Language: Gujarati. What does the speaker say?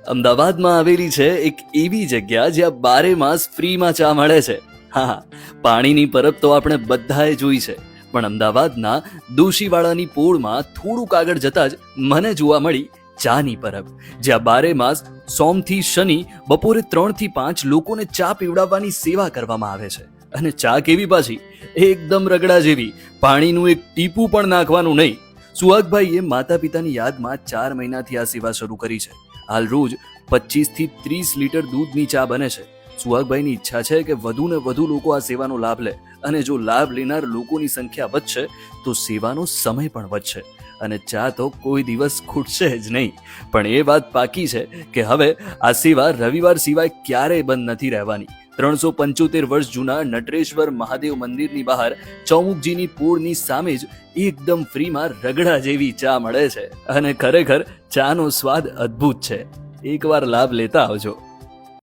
અમદાવાદમાં આવેલી છે એક એવી જગ્યા જ્યાં 12 માસ ફ્રીમાં ચા મળે છે. હા, પાણીની પરબ તો આપણે બધાએ જોઈ છે, પણ અમદાવાદના દોશીવાડાની પોળમાં થોડુંક આગળ જતાં જ મને જોવા મળી ચાની પરબ, જ્યાં 12 માસ સોમથી શનિ બપોરે 3 થી 5 લોકોને ચા પીવડાવવાની સેવા કરવામાં આવે છે. અને ચા કેવી પાછી, એકદમ રગડા જેવી, પાણીનું એક ટીપું પણ નાખવાનું નહીં. સુહાગભાઈએ માતા પિતાની યાદમાં 4 મહિનાથી આ સેવા શરૂ કરી છે. હાલ રોજ 25 થી 30 લીટર દૂધની ચા બને છે. સુહાગભાઈની ઈચ્છા છે કે વધુ ને વધુ લોકો આ સેવાનો લાભ લે, અને જો લાભ લેનાર લોકોની સંખ્યા વધશે તો સેવાનો સમય પણ વધશે, અને ચા તો કોઈ દિવસ ખૂટશે જ નહીં. પણ એ વાત પાકી છે કે હવે આ સેવા રવિવાર સિવાય ક્યારેય બંધ નથી રહેવાની. 375 વર્ષ જૂના નટરેશ્વર મહાદેવ મંદિરની બહાર ચૌમુખજીની પોળની સામે જ એકદમ ફ્રીમાં રગડા જેવી ચા મળે છે, અને ખરેખર ચાનો સ્વાદ અદ્ભુત છે. એકવાર લાભ લેતા આવજો.